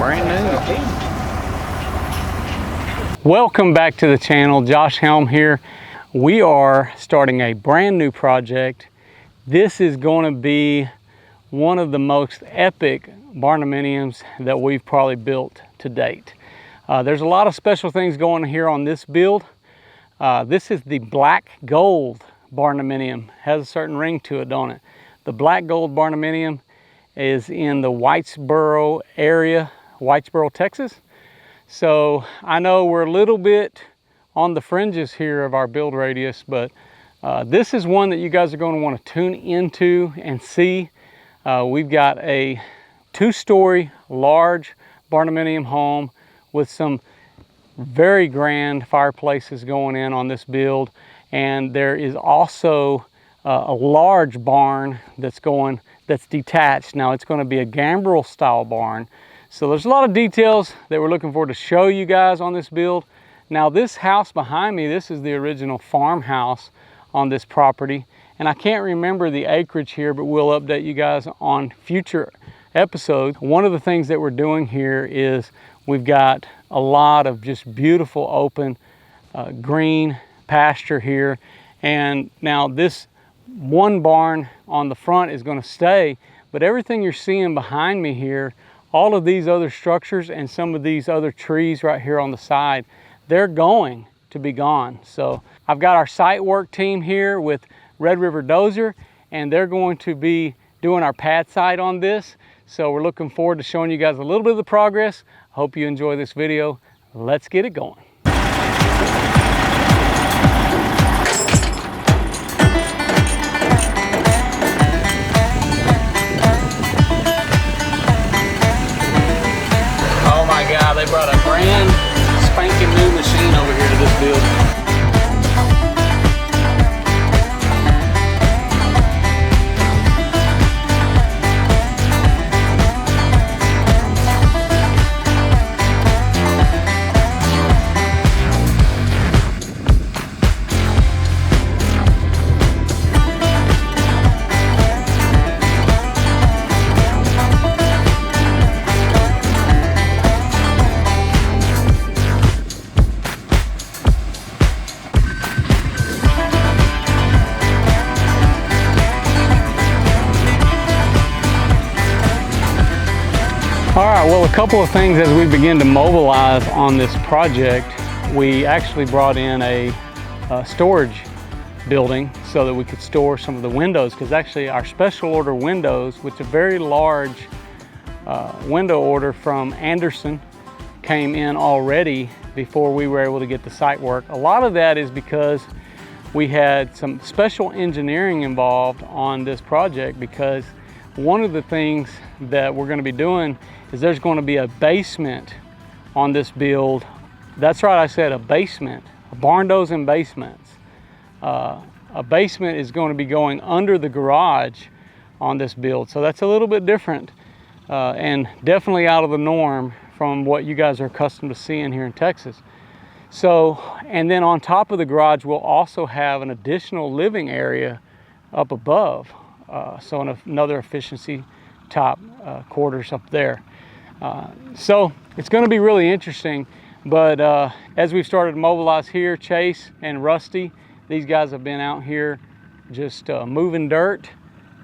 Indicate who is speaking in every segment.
Speaker 1: brand new.
Speaker 2: Welcome back to the channel. Josh Helm here. We are starting a brand new project. This is going to be one of the most epic barndominiums that we've probably built to date. There's a lot of special things going here on this build. This is the black gold barndominium. Has a certain ring to it, don't it? The black gold barndominium is in the Whitesboro area, Whitesboro, Texas. So I know we're a little bit on the fringes here of our build radius, but this is one that you guys are going to want to tune into and see. We've got a 2-story large barndominium home with some very grand fireplaces going in on this build, and there is also a large barn that's detached. Now it's going to be a gambrel style barn, so there's a lot of details that we're looking forward to show you guys on this build. Now this house behind me, this is the original farmhouse on this property, and I can't remember the acreage here, but we'll update you guys on future episodes. One of the things that we're doing here is we've got a lot of just beautiful open green pasture here, and now this one barn on the front is going to stay, but everything you're seeing behind me here, all of these other structures and some of these other trees right here on the side, they're going to be gone. So I've got our site work team here with Red River Dozer, and they're going to be doing our pad site on this. So we're looking forward to showing you guys a little bit of the progress. Hope you enjoy this video. Let's get it going. Oh my God, they brought a brand spanking new machine over here to this build. All right, well, a couple of things as we begin to mobilize on this project. We actually brought in a storage building so that we could store some of the windows, because actually our special order windows, which a very large window order from Anderson, came in already before we were able to get the site work. A lot of that is because we had some special engineering involved on this project, because one of the things that we're going to be doing is there's going to be a basement on this build. That's right, I said a basement, barndos and basements. A basement is going to be going under the garage on this build. So that's a little bit different and definitely out of the norm from what you guys are accustomed to seeing here in Texas. So, and then on top of the garage, we'll also have an additional living area up above. So another efficiency top quarters up there. So it's going to be really interesting, but as we've started to mobilize here, Chase and Rusty, these guys have been out here just moving dirt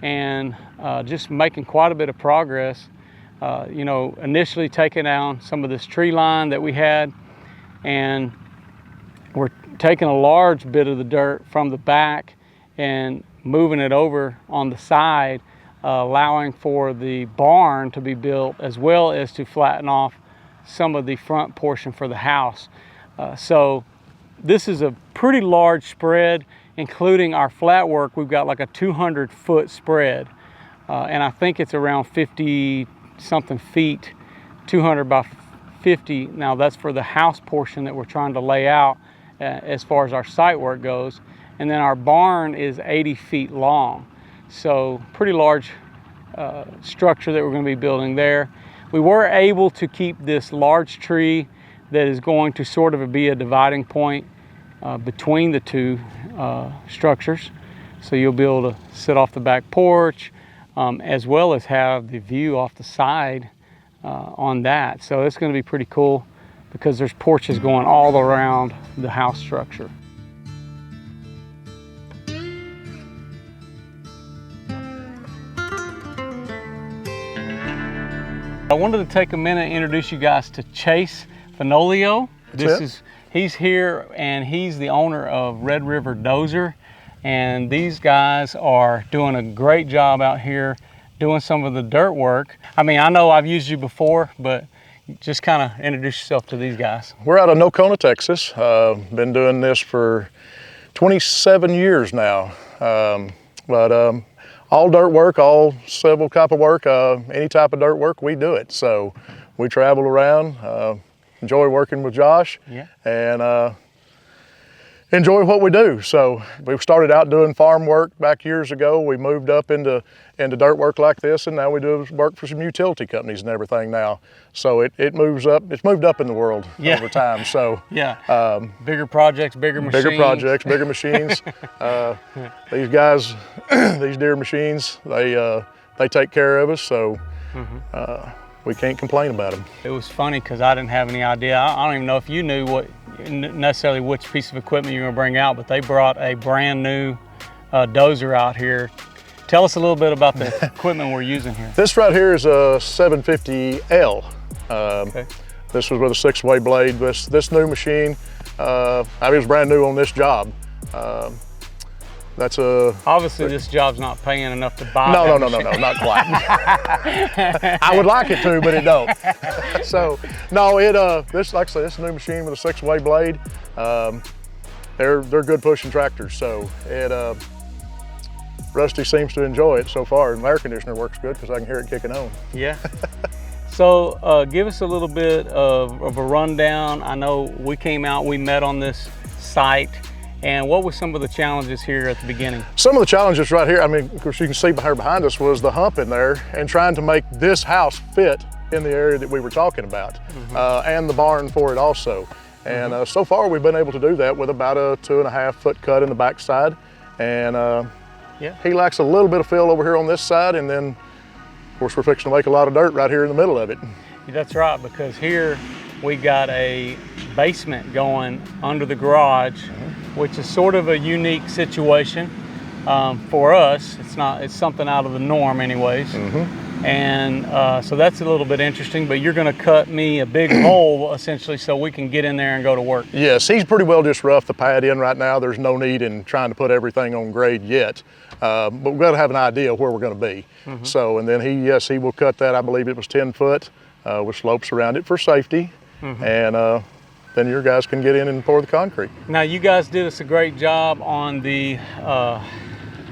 Speaker 2: and just making quite a bit of progress. You know, initially taking down some of this tree line that we had, and we're taking a large bit of the dirt from the back and moving it over on the side, allowing for the barn to be built, as well as to flatten off some of the front portion for the house. So this is a pretty large spread, including our flat work. We've got like a 200-foot spread, and I think it's around 50 something feet, 200 by 50. Now that's for the house portion that we're trying to lay out as far as our site work goes. And then our barn is 80 feet long. So pretty large structure that we're going to be building there. We were able to keep this large tree that is going to sort of be a dividing point between the two structures. So you'll be able to sit off the back porch as well as have the view off the side on that. So it's going to be pretty cool because there's porches going all around the house structure. I wanted to take a minute and introduce you guys to Chase Fenolio. He's here, and he's the owner of Red River Dozer, and these guys are doing a great job out here doing some of the dirt work. I mean, I know I've used you before, but just kind of introduce yourself to these guys.
Speaker 1: We're out of Nocona, Texas. Been doing this for 27 years now. All dirt work, all civil type of work, any type of dirt work, we do it. So we travel around, enjoy working with Josh, and enjoy what we do. So we started out doing farm work back years ago. We moved up into dirt work like this, and now we do work for some utility companies and everything now. So it moves up. It's moved up in the world over time. So
Speaker 2: bigger projects, bigger machines.
Speaker 1: Bigger projects, bigger machines. These guys, these dear machines, they take care of us. So we can't complain about them.
Speaker 2: It was funny because I didn't have any idea. I don't even know if you knew necessarily which piece of equipment you were going to bring out, but they brought a brand new dozer out here. Tell us a little bit about the equipment we're using here.
Speaker 1: This right here is a 750L. This was with a 6-way blade. This new machine, I was brand new on this job.
Speaker 2: Obviously this job's not paying enough to buy.
Speaker 1: No, not quite. I would like it to, but it don't. So no, this, like I said, this new machine with a 6-way blade. They're good pushing tractors. So Rusty seems to enjoy it so far, and the air conditioner works good because I can hear it kicking on.
Speaker 2: Yeah. So give us a little bit of a rundown. I know we came out, we met on this site. And what were some of the challenges here at the beginning?
Speaker 1: Some of the challenges right here, I mean, of course you can see behind us was the hump in there, and trying to make this house fit in the area that we were talking about, and the barn for it also. And so far we've been able to do that with about a 2.5 foot cut in the backside. And he lacks a little bit of fill over here on this side, and then of course we're fixing to make a lot of dirt right here in the middle of it.
Speaker 2: That's right, because here we got a basement going under the garage, which is sort of a unique situation for us. It's something out of the norm anyways. And so that's a little bit interesting, but you're gonna cut me a big hole essentially so we can get in there and go to work.
Speaker 1: Yes, he's pretty well just roughed the pad in right now. There's no need in trying to put everything on grade yet. But we've got to have an idea of where we're gonna be. So, and then he will cut that, I believe it was 10 foot with slopes around it for safety. And then your guys can get in and pour the concrete.
Speaker 2: Now you guys did us a great job on the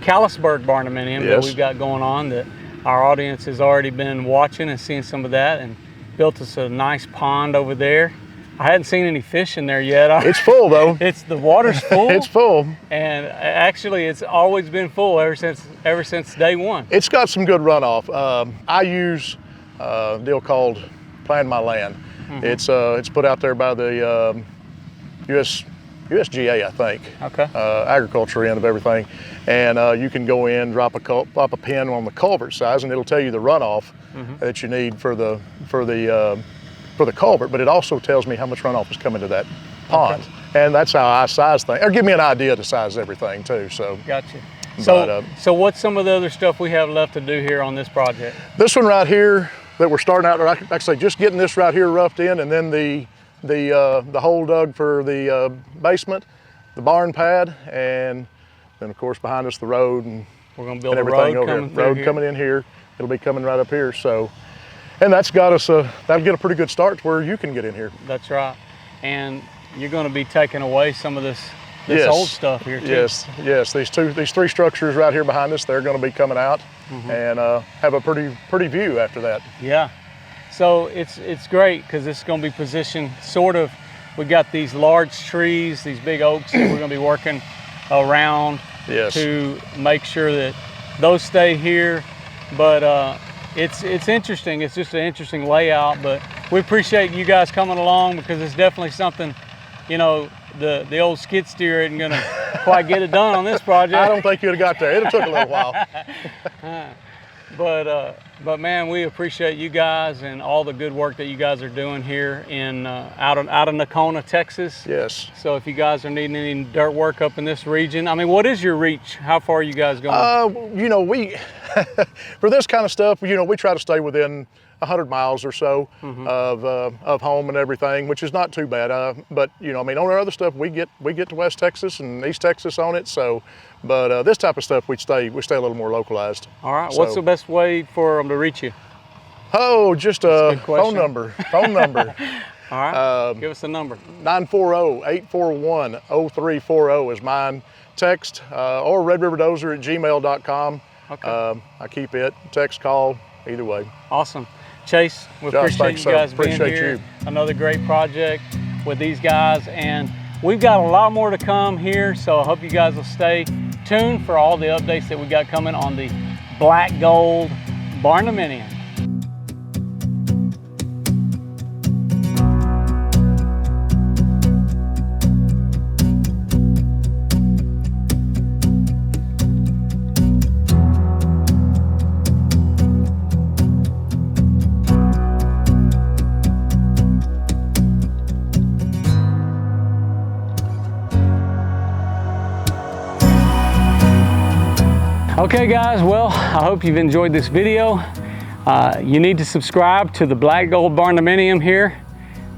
Speaker 2: Callisburg Barndominium that we've got going on, that our audience has already been watching and seeing some of that, and built us a nice pond over there. I hadn't seen any fish in there yet.
Speaker 1: It's full though.
Speaker 2: The water's full.
Speaker 1: It's full.
Speaker 2: And actually it's always been full ever since day one.
Speaker 1: It's got some good runoff. I use a deal called Plan My Land. It's put out there by the USGA, I think. Agriculture end of everything, and you can go in, drop a pin on the culvert size, and it'll tell you the runoff that you need for the culvert. But it also tells me how much runoff is coming to that pond, and that's how I size things, or give me an idea to size everything too. So
Speaker 2: gotcha. So what's some of the other stuff we have left to do here on this project?
Speaker 1: This one right here that we're starting out, like I say, just getting this right here roughed in, and then the hole dug for the basement, the barn pad, and then of course behind us the road, and
Speaker 2: we're going to build
Speaker 1: everything
Speaker 2: a road
Speaker 1: coming in here. It'll be coming right up here. So, and that's got us that'll get a pretty good start to where you can get in here.
Speaker 2: That's right. And you're going to be taking away some of this old stuff here too.
Speaker 1: Yes. These three structures right here behind us, they're going to be coming out and have a pretty view after that.
Speaker 2: Yeah. So it's great because it's going to be positioned sort of. We got these large trees, these big oaks that we're going to be working around to make sure that those stay here. But it's interesting. It's just an interesting layout. But we appreciate you guys coming along, because it's definitely something, you know, the old skid steer isn't going to quite get it done on this project.
Speaker 1: I don't think you'd have got there. It took a little while.
Speaker 2: But man, we appreciate you guys and all the good work that you guys are doing here in out of Nocona, Texas.
Speaker 1: Yes.
Speaker 2: So if you guys are needing any dirt work up in this region, I mean, what is your reach? How far are you guys going?
Speaker 1: You know, we for this kind of stuff, you know, we try to stay within 100 miles or so of home and everything, which is not too bad. But you know, I mean, on our other stuff, we get to West Texas and East Texas on it. So, but this type of stuff, we stay a little more localized.
Speaker 2: All right. So, what's the best way for them to reach you?
Speaker 1: Oh, just a phone number. Phone number.
Speaker 2: All right. Give us the number.
Speaker 1: 940-841-0340 is mine. Text or redriverdozer@gmail.com.
Speaker 2: Okay.
Speaker 1: I keep it. Text, call, either way.
Speaker 2: Awesome. Chase, we
Speaker 1: Josh,
Speaker 2: appreciate you guys being here. Another great project with these guys, and we've got a lot more to come here, so I hope you guys will stay tuned for all the updates that we got coming on the black gold Barndominium. Okay guys, well, I hope you've enjoyed this video. You need to subscribe to the Black Gold Barndominium here.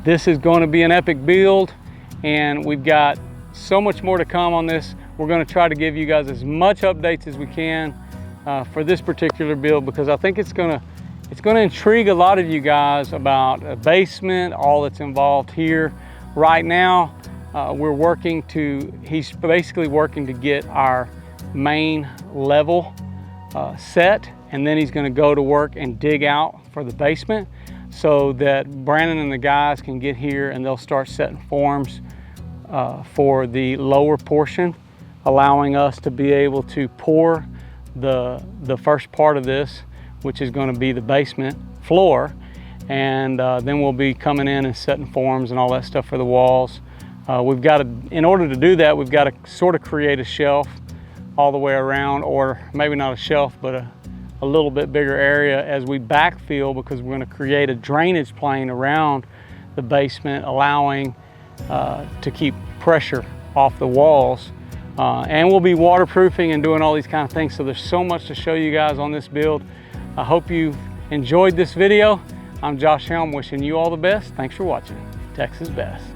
Speaker 2: This is going to be an epic build, and we've got so much more to come on this. We're going to try to give you guys as much updates as we can for this particular build, because I think it's going to intrigue a lot of you guys about a basement, all that's involved here. Right now, he's basically working to get our main level set, and then he's going to go to work and dig out for the basement so that Brandon and the guys can get here and they'll start setting forms for the lower portion, allowing us to be able to pour the first part of this, which is going to be the basement floor, and then we'll be coming in and setting forms and all that stuff for the walls. In order to do that, we've got to sort of create a shelf all the way around, or maybe not a shelf, but a little bit bigger area as we backfill, because we're going to create a drainage plane around the basement, allowing to keep pressure off the walls. And we'll be waterproofing and doing all these kind of things. So there's so much to show you guys on this build. I hope you enjoyed this video. I'm Josh Helm, wishing you all the best. Thanks for watching. Texas Best.